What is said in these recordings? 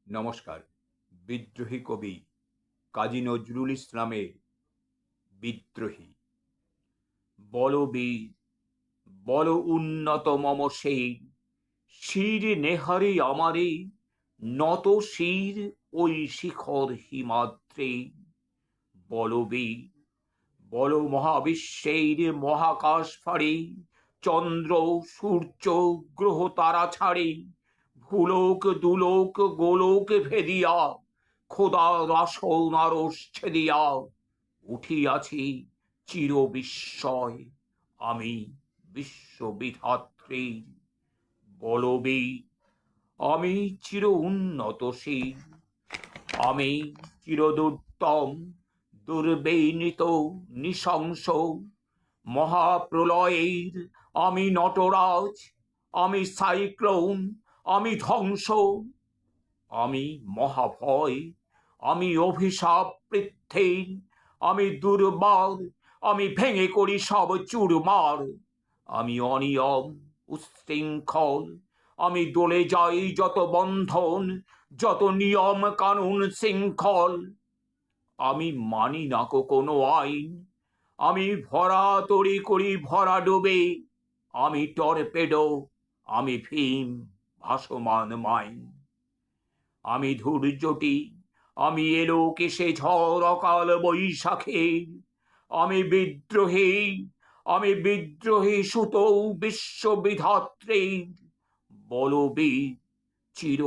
নমস্কার। বিদ্রোহী কবি কাজী নজরুল ইসলামের বিদ্রোহী। বল বীর, বল উন্নত মম শির, শির নেহারি আমারে, নত শির ওই শিখর হিমাদ্রি। বল বীর, বল মহাবিশ্বের মহাকাশ ফাড়ি, চন্দ্র সূর্য গ্রহ তারা ছাড়ি, ভূলোক দুলোক গোলোক ভেদিয়া, খোদার আসন আরশ ছেদিয়া, উঠিয়াছি চির বিস্ময় আমি বিশ্ববিধাত্রীর। বলবীর, আমি চির উন্নতশীল, আমি চিরদুর্দম দুর্বিনীত নৃশংস, মহাপ্রলয়ের আমি নটরাজ, আমি সাইক্লোন, আমি ধ্বংস, আমি মহাভয়, আমি অভিশাপ পৃথ্বীর, আমি দুর্বার, আমি ভেঙে করি সব চুরমার, আমি অনিয়ম উচ্ছৃঙ্খল, আমি দলে যাই যত বন্ধন, যত নিয়ম কানুন শৃঙ্খল, আমি মানি না কোনো আইন, আমি ভরা তড়ি করি ভরা ডুবে, আমি টর্পেডো, আমি ভীম ভাসমান মাইন, আমি ধূর্যটি, আমি এলো কেসে ঝড় অকাল বৈশাখের, আমি বিদ্রোহী, আমি বিদ্রোহী সুত বিশ্ববিধাত্রীর। বলবীর, চির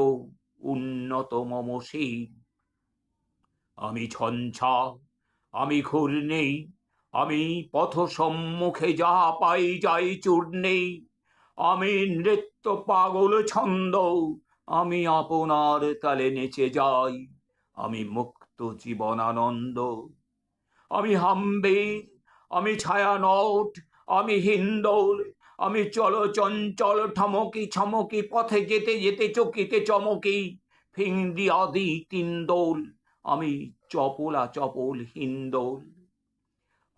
উন্নত মম শির, আমি ঝঞ্ঝা, আমি ঘূর্ণি, আমি পথ সম্মুখে যাহা পাই যাই চূর্ণি, আমি নৃত্য পাগল ছন্দ, আমি আপনার তালে নেচে যাই, আমি মুক্ত জীবনানন্দ, আমি হাম্বির, আমি ছায়ানট, আমি হিন্দোল, আমি চল চঞ্চল ঠমকি ছমকি পথে যেতে যেতে চকিতে চমকি, ফিংদি আদি তিনদোল, আমি চপলা চপল হিন্দোল।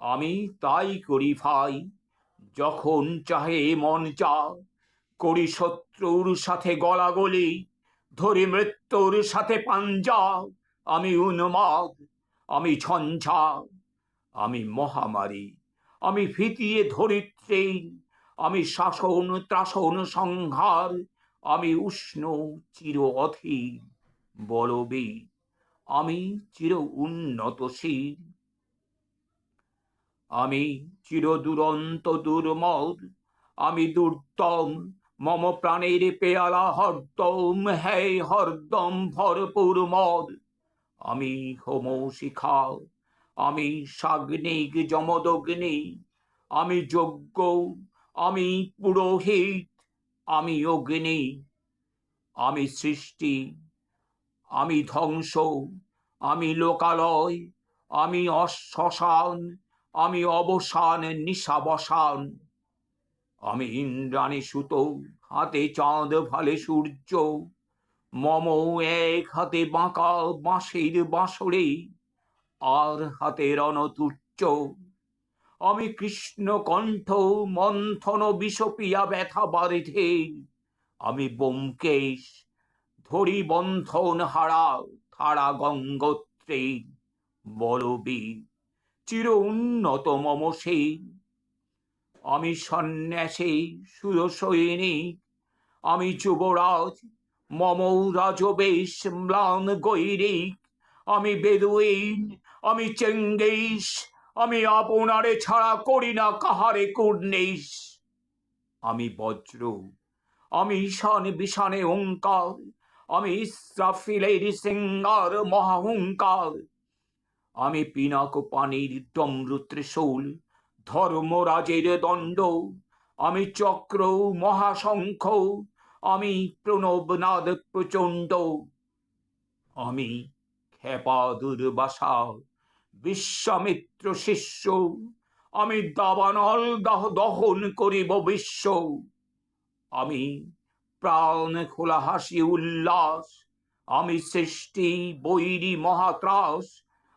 আমি তাই করি ভাই, যখন চাহে মন চা, করি শত্রুর সাথে গলাগলি, ধরি মৃত্যুর সাথে পাঞ্জা, আমি উন্মাদ, আমি ঝঞ্ঝা, আমি মহামারী, আমি ফিতিয়ে ধরিত্রী, আমি শাসন ত্রাসন সংহার, আমি উষ্ণ চির অধীর। বলবীর, আমি চির উন্নতশীল, আমি চির দুরন্ত দুর্মদ, আমি দুর্দম, মম প্রাণের পেয়ালা হরদম, হে হরদম ভরপুর মদ, আমি হোম শিখা, আমি সাগ্নিক যমদগ্নি, আমি যজ্ঞ, আমি পুরোহিত, আমি অগ্নি, আমি সৃষ্টি, আমি ধ্বংস, আমি লোকালয়, আমি শ্মশান, আমি অবসান নিশাবসান, আমি ইন্দ্রাণী সুত, হাতে চাঁদ ভালে সূর্য, মম এক হাতে বাঁকা বাঁশের বাঁশরে, আর হাতে রণতুচ্চ, আমি কৃষ্ণ কণ্ঠ মন্থন বিষপিয়া ব্যথা বারিধে, আমি ব্যোমকেশ, ধরি বন্ধন হারা থারা গঙ্গোত্রী। বলবীর, চির উন্নত মম শির, আমি সন্ন্যাসী সুরসৈনিক, আমি যুবরাজ, মম রাজবেশ ম্লান গৈরিক, আমি বেদুইন, আমি চেঙ্গিস, আমি আপনারে ছাড়া করি না কাহারে কুর্নিশ, আমি বজ্র, আমি ঈশান বিষানে ওঙ্কার, আমি ইসরাফিলের সিঙ্গার মহাহুঙ্কার, আমি পিনাক পানির ডমরু ত্রিশূল, ধর্মরাজের দণ্ড, আমি চক্র মহাশঙ্খ, আমি প্রণবনাদ প্রচণ্ড, আমি ক্ষেপা দুর্বাসা বিশ্বামিত্র শিষ্য, আমি দাবানল দহন করিব বিশ্ব, আমি প্রাণ খোলা হাসি উল্লাস, আমি সৃষ্টি বৈরী মহাত্রাস,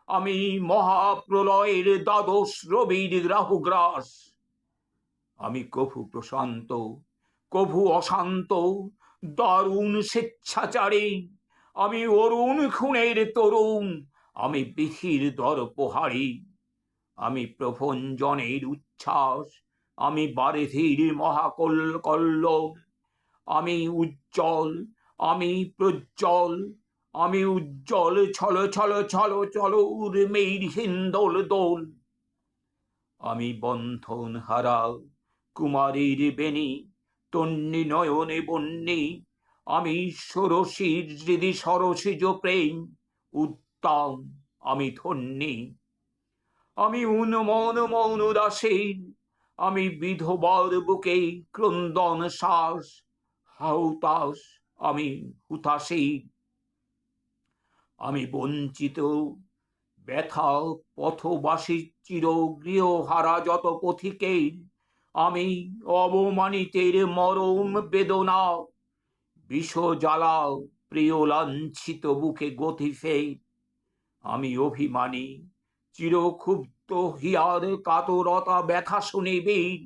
আমি মহাপ্রলয়ের দ্বাদশ রবির রাহুগ্রাস, আমি কভু প্রশান্ত, কভু অশান্ত, দারুণ স্বেচ্ছাচারী, আমি অরুণ খুনের তরুণ, আমি বিধির দর্পহারি, আমি প্রভঞ্জনের উচ্ছ্বাস, আমি বারিধির মহাকল্লোল, আমি উজ্জ্বল, আমি প্রজ্জ্বল, আমি উজ্জ্বল ছল ছল ছল ছল উর্মির হিন্দোল দোল, আমি বন্ধন হারা কুমারীর বেণী, তন্নি নয়নে বন্যী, আমি ষোড়শীর হৃদি সরসিজ প্রেম উত্তম, আমি ধন্যী, আমি উন্মন মৌন দাসীর, আমি বিধবার বুকে ক্রন্দন শ্বাস হাউতাস, আমি হুতাশীর, আমি বঞ্চিত ব্যথা পথবাসী চির গৃহহারা যত পথিকের, আমি অবমানিতের মরম বেদনা, বিষ জ্বালা প্রিয় লাঞ্ছিত বুকে গতিফে, আমি অভিমানী চিরক্ষুব্ধ হিয়ার কাতরতা ব্যথা শুনিবীর,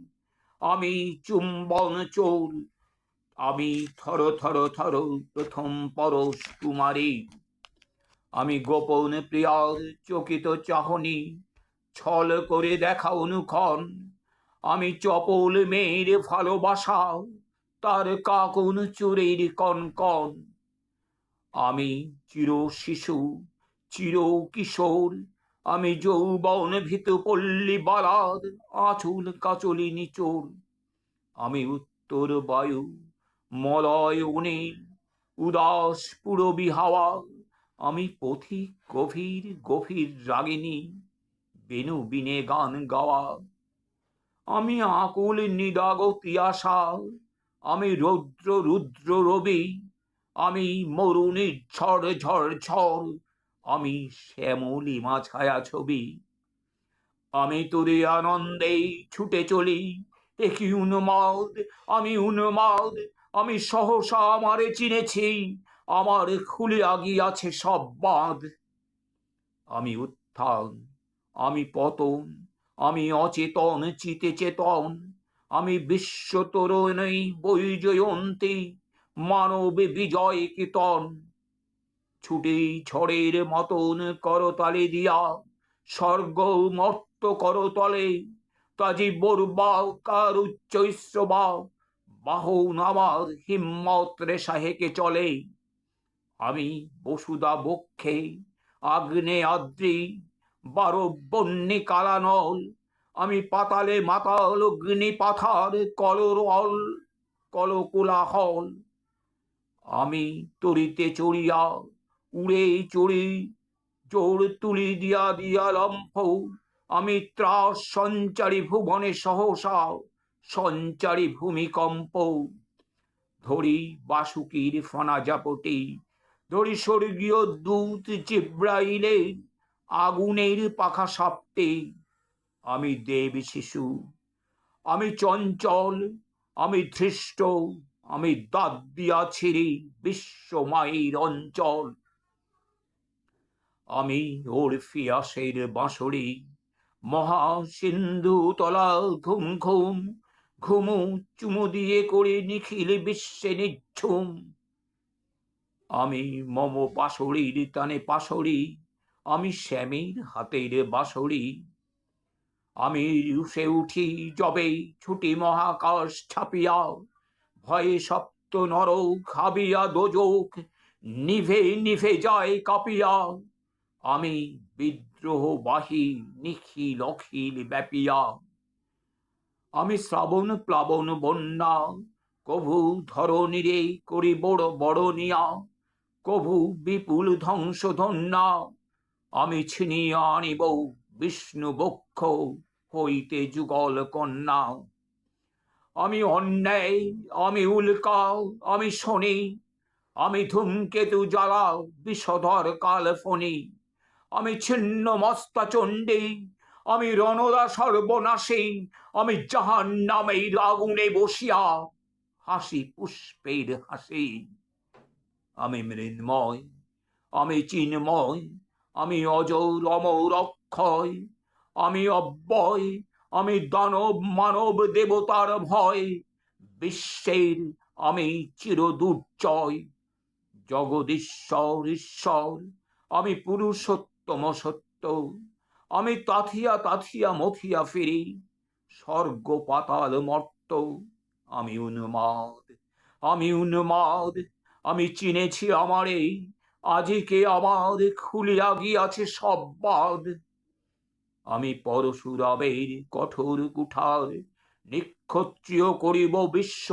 আমি চুম্বন চোর, আমি থর থর থর প্রথম পরশ কুমারী, আমি গোপন প্রিয়ার চকিত চাহনি, ছল করে দেখা অনুক্ষণ, আমি চপল মেয়ের ভালোবাসা, তার কাকুন চুরির কনকন, আমি চির শিশু চির কিশোর, আমি যৌবন ভীত পল্লী বালাদ আঁচল কাচলি নিচোর, আমি উত্তর বায়ু মলয় অনিল উদাস পুরবী হাওয়া, আমি পথিক গভীর গভীর রাগিনী বেনু বিনে গান গাওয়া, আমি আকুল নিদাগতি আশা, আমি রৌদ্র রুদ্র রবি, আমি মরুণীর ঝড় ঝড় ঝড়, আমি শ্যামলিমা ছায়া ছবি, আমি তোরে আনন্দে ছুটে চলি, একই উন্মাদ, আমি উন্মাদ, আমি সহসা আমারে চিনেছি, আমার খুলিয়া গিয়াছে সব বাঁধ, আমি উত্থান, আমি পতন, আমি অচেতন চিতে চেতন, আমি বিশ্ব তরুণী বৈজয়ন্তী মানব বিজয় কীর্তন, ছুটে ঝড়ের মতন করতালি দিয়া স্বর্গ মর্ত করতলে, তাজি বরবা কার উচ্চৈশ্রবা বাহন আমার হিম্মত রেশা হেঁকে চলে, আমি বসুদা বক্ষে আগ্নে আদ্রি বারবন্যী কালানল, আমি পাতালে মাতাল অগ্নি পাথার কলরল কলকোলাহল, আমি তরিতে চড়িয়া উড়ে চড়ি জোর তুলি দিয়া দিয়া লম্ফ, আমি ত্রাস সঞ্চারী ভুবনে সহসা সঞ্চারী ভূমিকম্প, ধরি বাসুকির ফনা জাপটি, ধরি স্বর্গীয় দূত জিব্রাইলে আগুনের পাখা সাপটে, আমি দেব শিশু, আমি চঞ্চল, আমি ধৃষ্ট, আমি দাঁত দিয়া ছিঁড়ি বিশ্ব মায়ের অঞ্চল, আমি ওরফিয়াসের বাঁশরি মহা সিন্ধু তলা ঘুম ঘুম ঘুমু চুমু দিয়ে করে নিখিল বিশ্বে নিঝুম, আমি মম পাশরির টানে পাশরি, আমি শ্যামের হাতের বাঁশরি, আমি রুষে উঠি যবে ছুটি মহাকাশ ছাপিয়া, ভয়ে সপ্ত নরক হাবিয়া দোজক নিভে নিভে যায় কাঁপিয়া, আমি বিদ্রোহবাহী নিখিল অখিল ব্যাপিয়া, আমি শ্রাবণ প্লাবন বন্যা কভু ধরণীরে করি বড় বড়নিয়া, কভু বিপুল ধ্বংস ধন্যা, আমি ছিনিয়া আনিব বিষ্ণু বক্ষ হইতে যুগল কন্যা, আমি অন্যায়, আমি উল্কা, আমি শনি, আমি ধূমকেতু জ্বালা বিষধর কালফণি, আমি ছিন্ন মস্তা চণ্ডী, আমি রণদা সর্বনাশী, আমি জাহান্নামের আগুনে বসিয়া হাসি পুষ্পের হাসি, আমি মৃন্ময়, আমি চিন্ময়, আমি অজর অমর অক্ষয়, আমি অব্যয়, আমি দানব মানব দেবতার ভয়, বিশ্বের আমি চির দুর্জয়, জগদীশ্বর ঈশ্বর, আমি পুরুষোত্তম সত্য, আমি তাথিয়া তাথিয়া মথিয়া ফিরি, স্বর্গ পাতাল মর্ত, আমি উন্মাদ, আমি উন্মাদ, আমি চিনেছি আমারে, আজিকে আমার খুলিয়া গিয়াছে সব বাদ। আমি পরশুরামের কঠোর কুঠার, নিক্ষত্রিয় করিব বিশ্ব,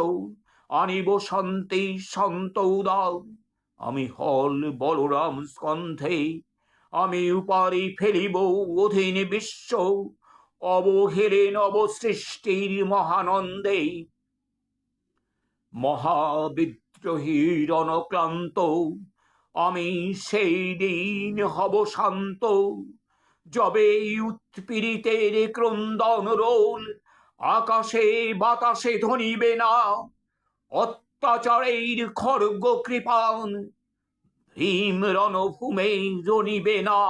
আনিব শান্তি শান্ত উদার। আমি হল বলরাম স্কন্ধে, আমি উপারি ফেলিব অধীন বিশ্ব, অবহেলে নব সৃষ্টির মহানন্দে। মহাবিদ্রোহী রণক্লান্ত, আমি সেই দিন হব শান্ত, যবে উৎপীড়িতের ক্রন্দন রোল আকাশে বাতাসে ধ্বনিবে না, অত্যাচারের খর্গ কৃপান ভীম রণভূমে রণিবে না।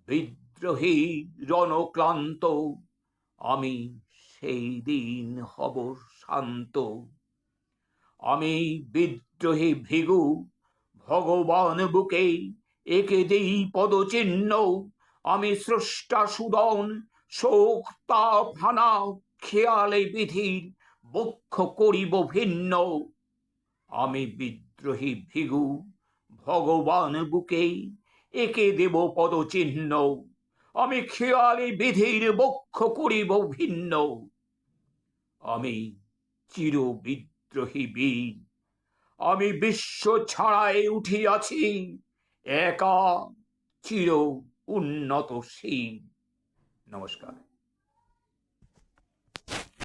বিদ্রোহী রণক্লান্ত, আমি সেই দিন হব শান্ত। আমি বিদ্রোহী ভৃগু, ভগবান বুকে একে দেই পদচিহ্ন, আমি স্রষ্টা সুদন, শোক তাপ হানা খেয়ালে বিধির বক্ষ করিব ভিন্ন। আমি বিদ্রোহী ভৃগু, ভগবান বুকে একে দেব পদচিহ্ন, আমি খেয়ালে বিধির বক্ষ করিব ভিন্ন। আমি চির বিদ্রোহী বীর, আমি বিশ্ব ছাড়াই উঠিয়াছি, একা চির উন্নতশীল। নমস্কার।